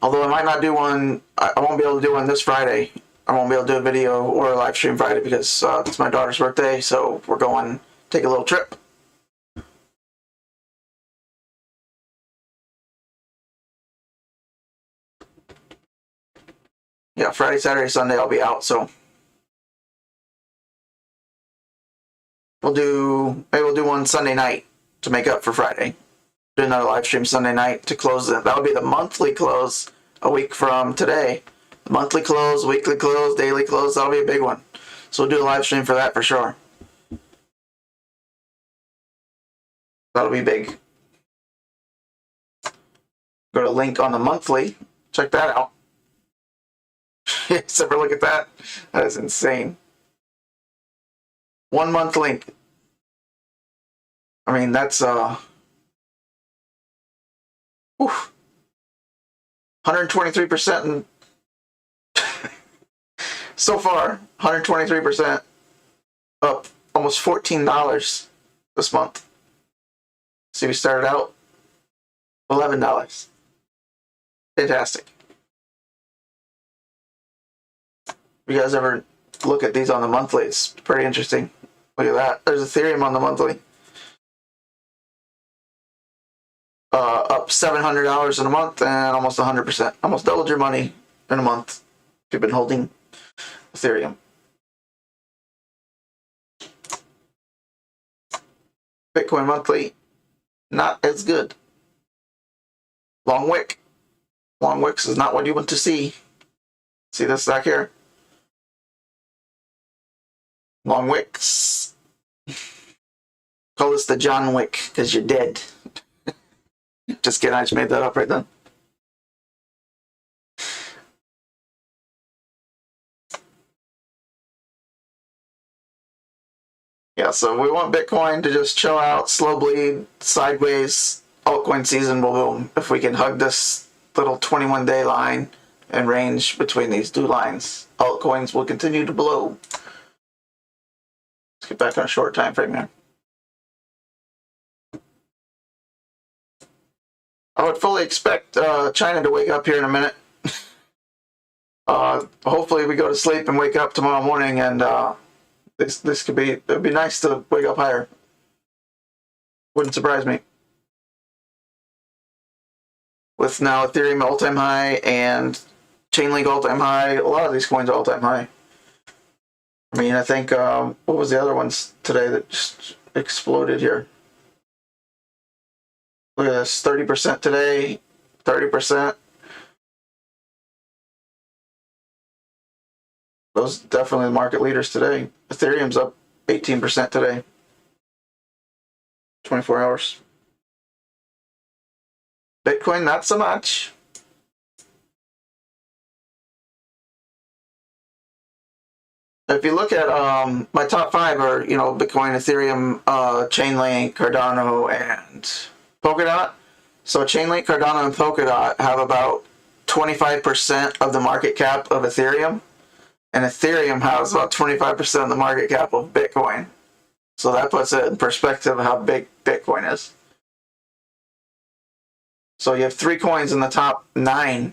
Although I might not do one, I won't be able to do one this Friday. I won't be able to do a video or a live stream Friday because it's my daughter's birthday, so we're going to take a little trip. Yeah, Friday, Saturday, Sunday I'll be out, so maybe we'll do one Sunday night to make up for Friday. Do another live stream Sunday night to close it. That'll be the monthly close a week from today. Monthly close, weekly close, daily close, that'll be a big one. So we'll do a live stream for that for sure. That'll be big. Go to link on the monthly. Check that out. Yes, ever look at that? That is insane. 1 month link. I mean, that's 123% in so far. 123% up, almost $14 this month. See, we started out $11. Fantastic. If you guys ever look at these on the monthly, it's pretty interesting. Look at that. There's Ethereum on the monthly. Up $700 in a month and almost 100%. Almost doubled your money in a month if you've been holding Ethereum. Bitcoin monthly, not as good. Long wick. Long wicks is not what you want to see. See this back here? Long wicks. Call this the John Wick because you're dead. Just kidding, I just made that up right then. Yeah, so we want Bitcoin to just chill out, slow bleed, sideways. Altcoin season will boom if we can hug this little 21-day line and range between these two lines. Altcoins will continue to blow. Let's get back on a short time frame here. I would fully expect China to wake up here in a minute. Hopefully we go to sleep and wake up tomorrow morning, and this could be, it'd be nice to wake up higher. Wouldn't surprise me. With now Ethereum all-time high and CHAINLINK all-time high, a lot of these coins are all-time high. I mean, I think, what was the other ones today that just exploded here? Look at this, 30% today, 30%. Those definitely the market leaders today. Ethereum's up 18% today. 24 hours. Bitcoin, not so much. If you look at my top 5 are, you know, Bitcoin, Ethereum, CHAINLINK, Cardano, and Polkadot. So CHAINLINK, Cardano, and Polkadot have about 25% of the market cap of Ethereum, and Ethereum has about 25% of the market cap of Bitcoin. So that puts it in perspective of how big Bitcoin is. So you have 3 coins in the top 9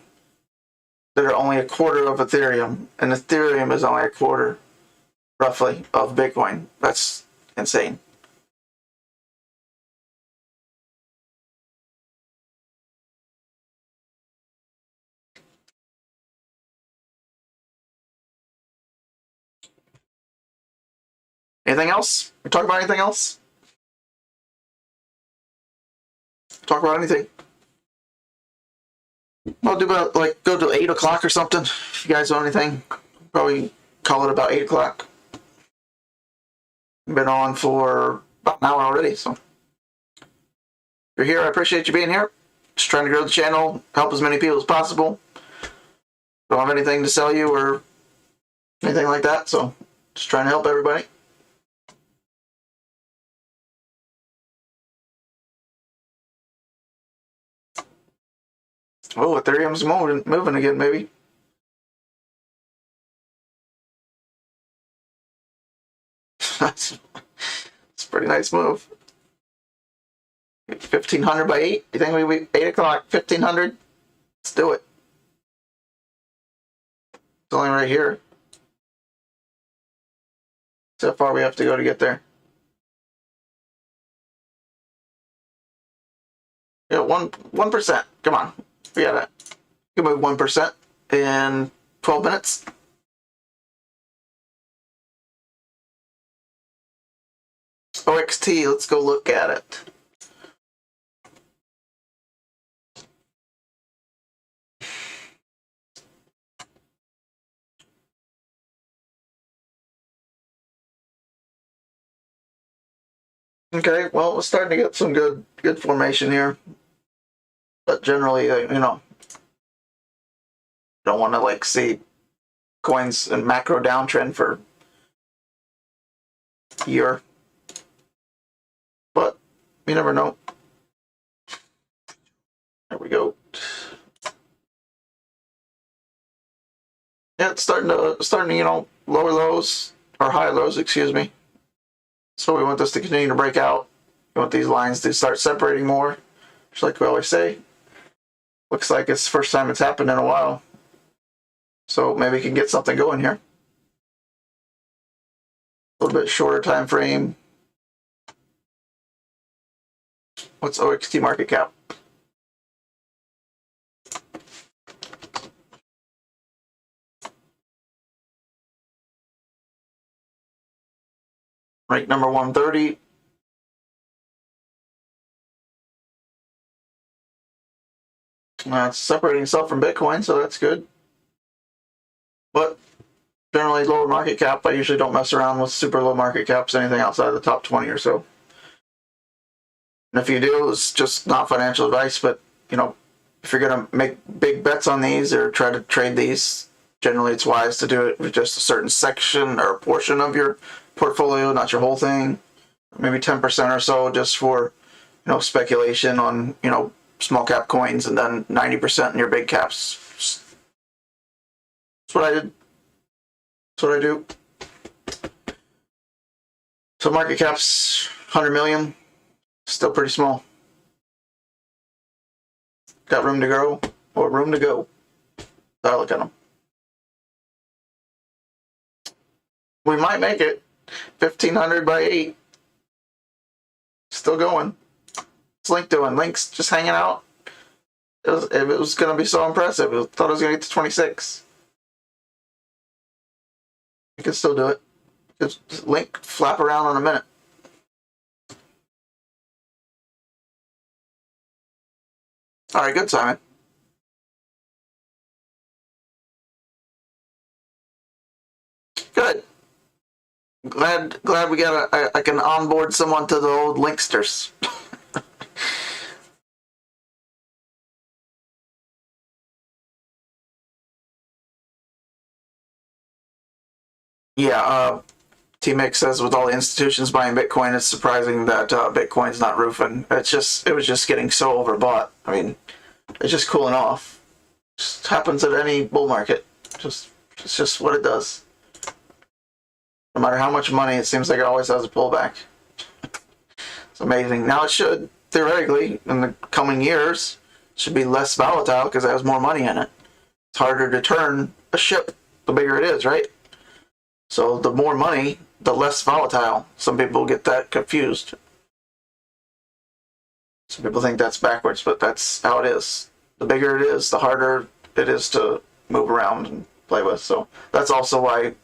that are only a quarter of Ethereum, and Ethereum is only a quarter, roughly, of Bitcoin. That's insane. Anything else? We talk about anything else? Talk about anything? I'll do about, like, go to 8 o'clock or something. If you guys know anything, probably call it about 8 o'clock. Been on for about an hour already, so. If you're here, I appreciate you being here. Just trying to grow the channel, help as many people as possible. Don't have anything to sell you or anything like that, so just trying to help everybody. Oh, Ethereum's moving again, maybe. That's a pretty nice move. 1500 by 8. You think we 8 o'clock, 1500? Let's do it. It's only right here. So far we have to go to get there. Yeah, 1%. Come on. We got it. You can move 1% in 12 minutes. OXT, let's go look at it. Okay, well, we're starting to get some good formation here. But generally, you know, don't want to, like, see coins in macro downtrend for a year. But you never know. There we go. Yeah, it's starting to, you know, lower lows, or higher lows, excuse me. So we want this to continue to break out. We want these lines to start separating more, just like we always say. Looks like it's the first time it's happened in a while. So maybe we can get something going here. A little bit shorter time frame. What's OXT market cap? Rank number 130. It's separating itself from Bitcoin, so that's good. But generally lower market cap. I usually don't mess around with super low market caps, anything outside of the top 20 or so. And if you do, it's just not financial advice, but, you know, if you're going to make big bets on these or try to trade these, generally it's wise to do it with just a certain section or portion of your portfolio, not your whole thing. Maybe 10% or so just for, speculation on, small cap coins, and then 90% in your big caps. That's what I did. That's what I do. So market cap's 100 million. Still pretty small. Got room to grow or room to go. I look at them. We might make it. 1,500 by 8. Still going. What's Link doing? Link's just hanging out. It was going to be so impressive. I thought it was going to get to 26. You can still do it. Just Link flap around in a minute. All right, good, Simon. Good. Glad we got I can onboard someone to the old Linksters. Yeah, T-Mix says with all the institutions buying Bitcoin, it's surprising that Bitcoin's not roofing. It was just getting so overbought. I mean, it's just cooling off. Just happens at any bull market. It's just what it does. No matter how much money, it seems like it always has a pullback. It's amazing. Now it should, theoretically, in the coming years, should be less volatile because it has more money in it. It's harder to turn a ship the bigger it is, right? So the more money, the less volatile. Some people get that confused. Some people think that's backwards, but that's how it is. The bigger it is, the harder it is to move around and play with. So that's also why,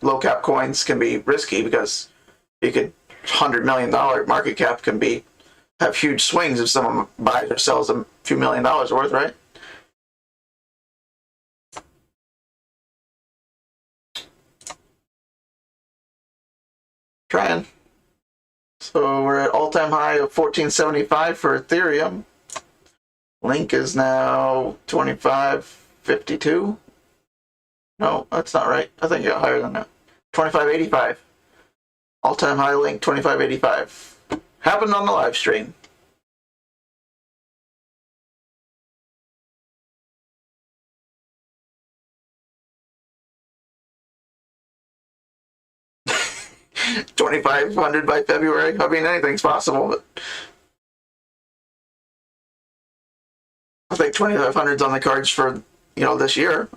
low cap coins can be risky, because you could $100 million market cap can have huge swings if someone buys or sells a few $1,000,000 worth, right? Trying. So we're at all-time high of 1475 for Ethereum. Link is now 2552. No, that's not right. I think it got higher than that. 2585. All-time high Link 2585. Happened on the live stream. $2,500 by February. I mean, anything's possible, but I think 2,500's on the cards for, this year.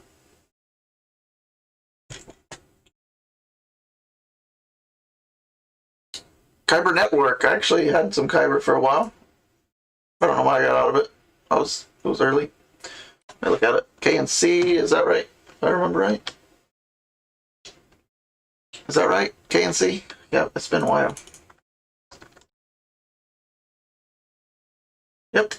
Kyber Network. I actually had some Kyber for a while. I don't know why I got out of it. It was early. Let me look at it. KNC, is that right? If I remember right. Is that right? KNC? Yep, it's been a while. Yep.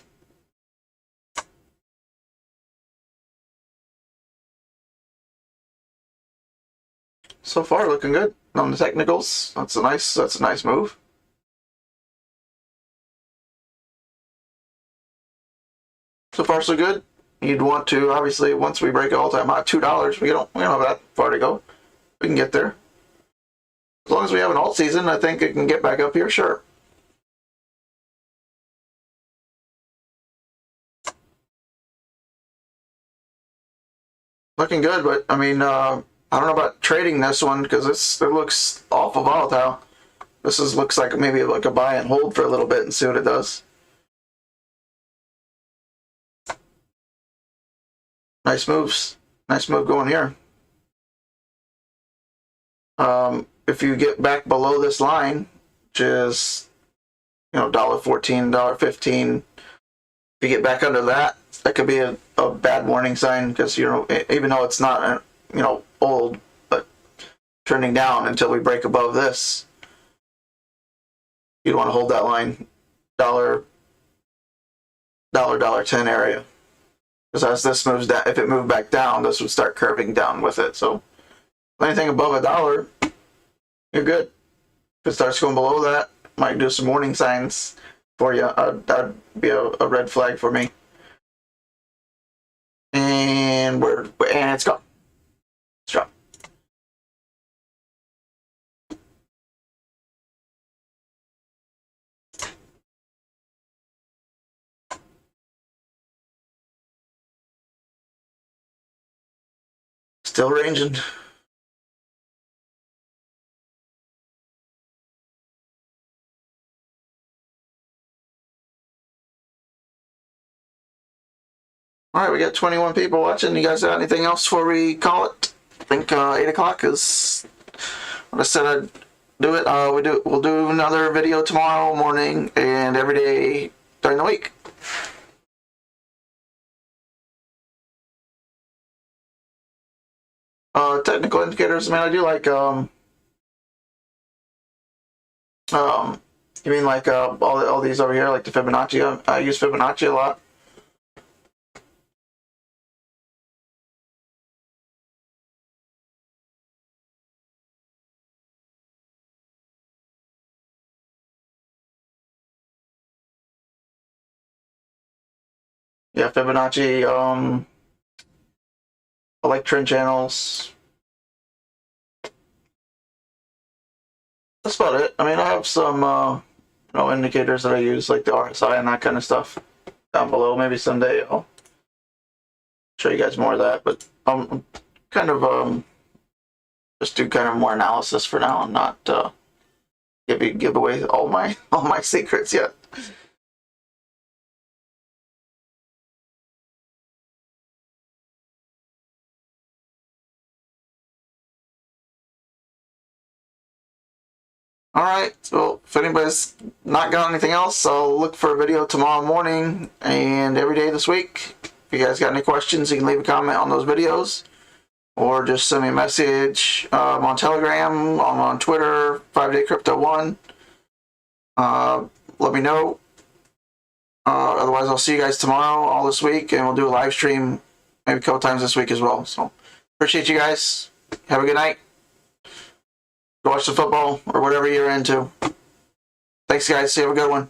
So far, looking good on the technicals. That's a nice move. So far, so good. You'd want to, obviously, once we break all-time high, $2. We don't have that far to go. We can get there. As long as we have an alt season, I think it can get back up here, sure. Looking good, but I mean, I don't know about trading this one because it looks awful volatile. Looks like maybe like a buy and hold for a little bit and see what it does. Nice moves. Nice move going here. If you get back below this line, which is, $1.14, $1.15, if you get back under that, that could be a bad warning sign because, even though it's not, old, but trending down until we break above this, you'd want to hold that line, $1.10 area. Because as this moves down, if it moved back down, this would start curving down with it. So anything above $1, you're good. If it starts going below that, might do some warning signs for you. That'd be a red flag for me. And it's gone. It's dropped. Still ranging. All right, we got 21 people watching. You guys got anything else before we call it? I think 8 o'clock is what I said I'd do it. We'll do another video tomorrow morning and every day during the week. Technical indicators. I mean, I do like you mean like all these over here, like the Fibonacci? I use Fibonacci a lot. Yeah, Fibonacci. I like trend channels. That's about it. I mean, I have some indicators that I use, like the RSI and that kind of stuff down below. Maybe someday I'll show you guys more of that. But I'm kind of just do kind of more analysis for now. I'm not give away all my secrets yet. All right, so if anybody's not got anything else, I'll look for a video tomorrow morning and every day this week. If you guys got any questions, you can leave a comment on those videos or just send me a message. I'm on Telegram, I'm on Twitter, 5DayCrypto1. Let me know. Otherwise, I'll see you guys tomorrow, all this week, and we'll do a live stream maybe a couple times this week as well. So appreciate you guys. Have a good night. Watch the football or whatever you're into. Thanks, guys. You have a good one.